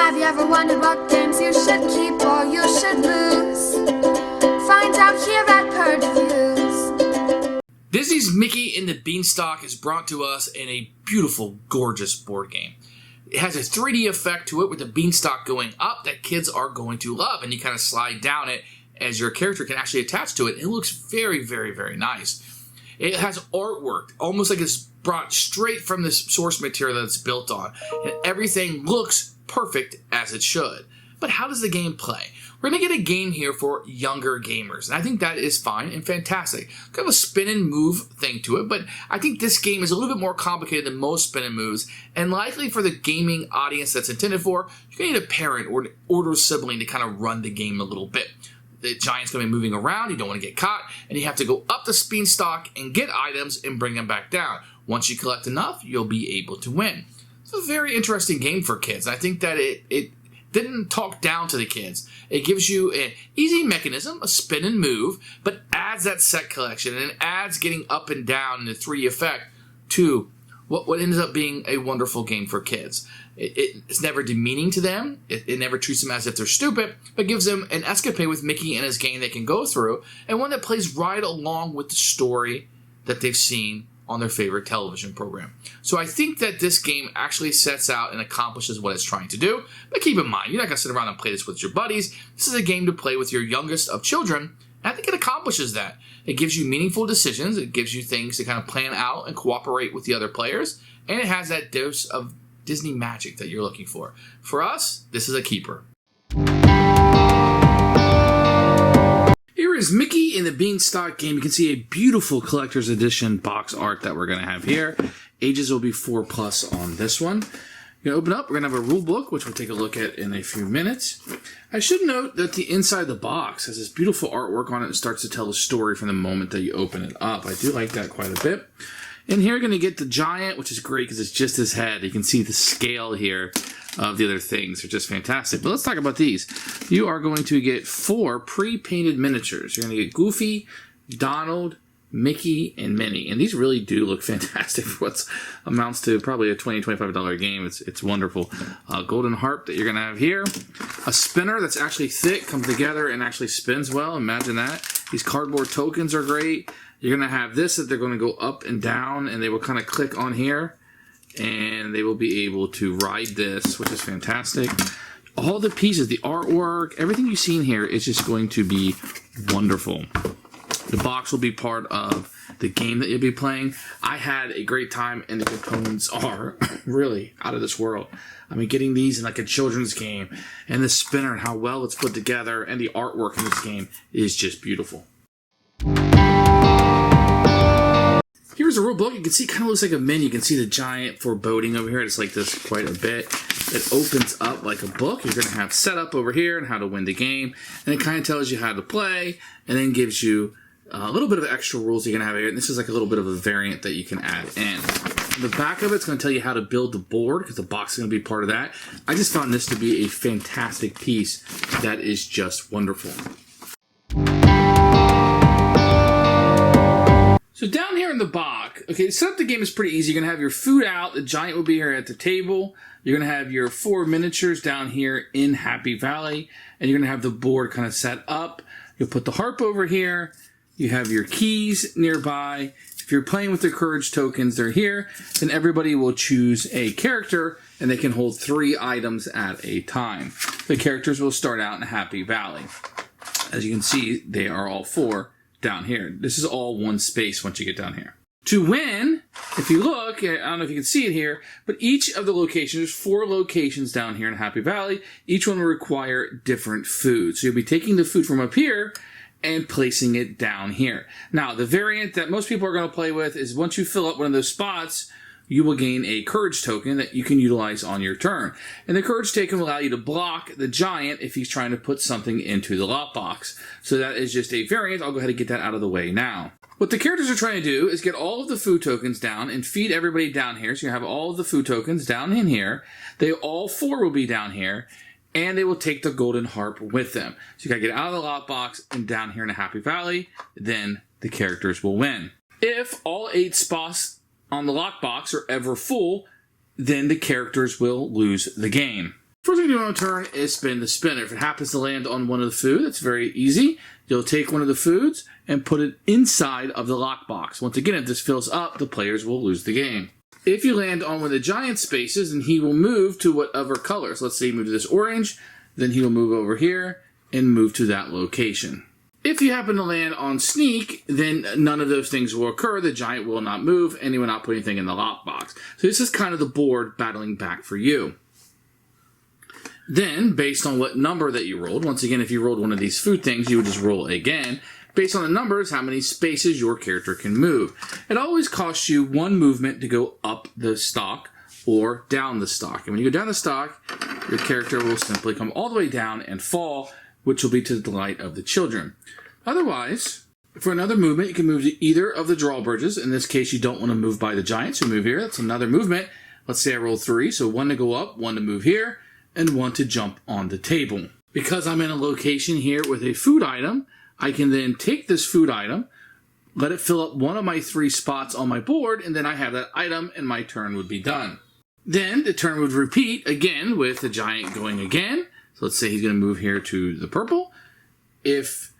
Have you ever wondered what games you should keep or you should lose? Find out here at Purge Reviews. Disney's Mickey and the Beanstalk is brought to us in a beautiful, gorgeous board game. It has a 3D effect to it with the beanstalk going up that kids are going to love, and you kind of slide down it as your character can actually attach to it. It looks very, very, very nice. It has artwork, almost like it's brought straight from the source material that it's built on, and everything looks perfect as it should. But how does the game play? We're going to get a game here for younger gamers, and I think that is fine and fantastic. Kind of a spin and move thing to it, but I think this game is a little bit more complicated than most spin and moves, and likely for the gaming audience that's intended for, you're going to need a parent or an older sibling to kind of run the game a little bit. The giant's going to be moving around, you don't want to get caught, and you have to go up the beanstalk and get items and bring them back down. Once you collect enough, you'll be able to win. It's a very interesting game for kids. I think that it didn't talk down to the kids. It gives you an easy mechanism, a spin and move, but adds that set collection and adds getting up and down in the 3D effect to what ends up being a wonderful game for kids. It's never demeaning to them. It never treats them as if they're stupid, but gives them an escapade with Mickey and his gang they can go through, and one that plays right along with the story that they've seen on their favorite television program. So I think that this game actually sets out and accomplishes what it's trying to do. But keep in mind, you're not going to sit around and play this with your buddies. This is a game to play with your youngest of children, and I think it accomplishes that. It gives you meaningful decisions. It gives you things to kind of plan out and cooperate with the other players. And it has that dose of Disney magic that you're looking for. For us, this is a keeper. Here is Mickey in the Beanstalk game. You can see a beautiful collector's edition box art that we're going to have here. Ages will be 4+ on this one. You're going to open up. We're going to have a rule book, which we'll take a look at in a few minutes. I should note that the inside of the box has this beautiful artwork on it and starts to tell the story from the moment that you open it up. I do like that quite a bit. And here you're going to get the giant, which is great because it's just his head. You can see the scale here of the other things. They're just fantastic. But let's talk about these. You are going to get 4 pre-painted miniatures. You're going to get Goofy, Donald, Mickey, and Minnie. And these really do look fantastic for what amounts to probably a $20, $25 game. It's wonderful. Golden harp that you're going to have here. A spinner that's actually thick, comes together, and actually spins well. Imagine that. These cardboard tokens are great. You're going to have this that they're going to go up and down, and they will kind of click on here, and they will be able to ride this, which is fantastic. All the pieces, the artwork, everything you've seen here is just going to be wonderful. The box will be part of the game that you'll be playing. I had a great time, and the components are really out of this world. I mean, getting these in like a children's game, and the spinner and how well it's put together, and the artwork in this game is just beautiful. Here's a rule book. You can see it kind of looks like a menu. You can see the giant foreboding over here. It's like this quite a bit. It opens up like a book. You're going to have setup over here and how to win the game. And it kind of tells you how to play and then gives you a little bit of extra rules you're going to have here. And this is like a little bit of a variant that you can add in. The back of it's going to tell you how to build the board because the box is going to be part of that. I just found this to be a fantastic piece that is just wonderful. So down here in the box, okay, set up the game is pretty easy. You're going to have your food out. The giant will be here at the table. You're going to have your 4 miniatures down here in Happy Valley. And you're going to have the board kind of set up. You'll put the harp over here. You have your keys nearby. If you're playing with the courage tokens, they're here. Then everybody will choose a character, and they can hold 3 items at a time. The characters will start out in Happy Valley. As you can see, they are all 4. Down here. This is all one space once you get down here. To win, if you look, I don't know if you can see it here, but each of the locations, there's 4 locations down here in Happy Valley. Each one will require different food. So you'll be taking the food from up here and placing it down here. Now, the variant that most people are going to play with is once you fill up one of those spots, you will gain a courage token that you can utilize on your turn. And the courage token will allow you to block the giant if he's trying to put something into the lockbox. So that is just a variant. I'll go ahead and get that out of the way now. What the characters are trying to do is get all of the food tokens down and feed everybody down here. So you have all of the food tokens down in here. They all 4 will be down here. And they will take the golden harp with them. So you gotta get out of the lockbox and down here in a Happy Valley. Then the characters will win. If all 8 spots on the lockbox are ever full, then the characters will lose the game. First thing you do on a turn is spin the spinner. If it happens to land on one of the food, it's very easy. You'll take one of the foods and put it inside of the lockbox. Once again, if this fills up, the players will lose the game. If you land on one of the giant spaces, then he will move to whatever colors. Let's say you move to this orange, then he will move over here and move to that location. If you happen to land on sneak, then none of those things will occur. The giant will not move, and he will not put anything in the lockbox. So this is kind of the board battling back for you. Then, based on what number that you rolled, once again, if you rolled one of these food things, you would just roll again. Based on the numbers, how many spaces your character can move. It always costs you one movement to go up the stock or down the stock. And when you go down the stock, your character will simply come all the way down and fall, which will be to the delight of the children. Otherwise, for another movement, you can move to either of the drawbridges. In this case, you don't want to move by the giants, so move here. That's another movement. Let's say I roll 3, so 1 to go up, 1 to move here, and 1 to jump on the table. Because I'm in a location here with a food item, I can then take this food item, let it fill up one of my 3 spots on my board, and then I have that item, and my turn would be done. Then the turn would repeat again with the giant going again. So let's say he's going to move here to the purple. If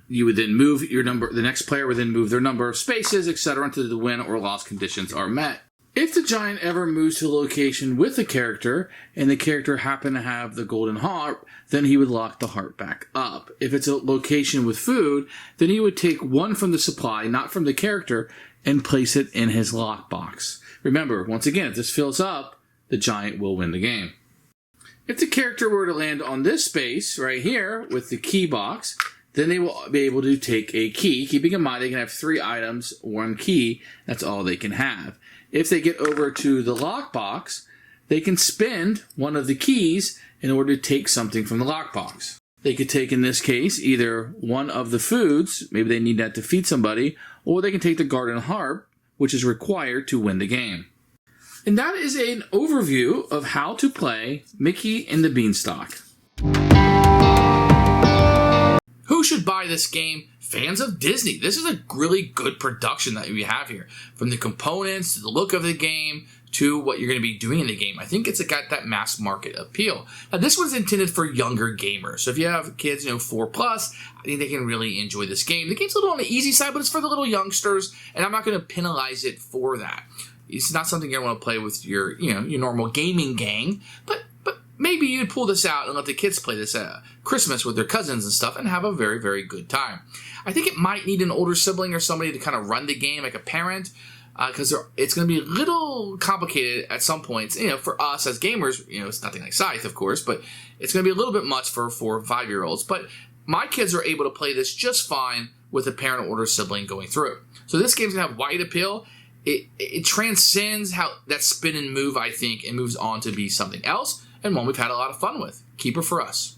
you would then move your number, the next player would then move their number of spaces, etc., until the win or loss conditions are met. If the giant ever moves to a location with the character, and the character happened to have the golden heart, then he would lock the heart back up. If it's a location with food, then he would take 1 from the supply, not from the character, and place it in his lockbox. Remember, once again, if this fills up, the giant will win the game. If the character were to land on this space right here with the key box, then they will be able to take a key. Keeping in mind, they can have 3 items, 1 key. That's all they can have. If they get over to the lockbox, they can spend one of the keys in order to take something from the lockbox. They could take, in this case, either one of the foods, maybe they need that to feed somebody, or they can take the garden harp, which is required to win the game. And that is an overview of how to play Mickey and the Beanstalk. Who should buy this game? Fans of Disney. This is a really good production that we have here. From the components, to the look of the game, to what you're going to be doing in the game. I think it's got that mass market appeal. Now, this one's intended for younger gamers. So if you have kids, 4+, I think they can really enjoy this game. The game's a little on the easy side, but it's for the little youngsters, and I'm not going to penalize it for that. It's not something you're going to want to play with your, your normal gaming gang, but maybe you'd pull this out and let the kids play this at Christmas with their cousins and stuff and have a very, very good time. I think it might need an older sibling or somebody to kind of run the game, like a parent, because it's going to be a little complicated at some points. For us as gamers, it's nothing like Scythe, of course, but it's going to be a little bit much for 4 or 5-year-olds. But my kids are able to play this just fine with a parent or older sibling going through. So this game's going to have wide appeal. It transcends how that spin and move, I think, and moves on to be something else, and one we've had a lot of fun with. Keeper for us.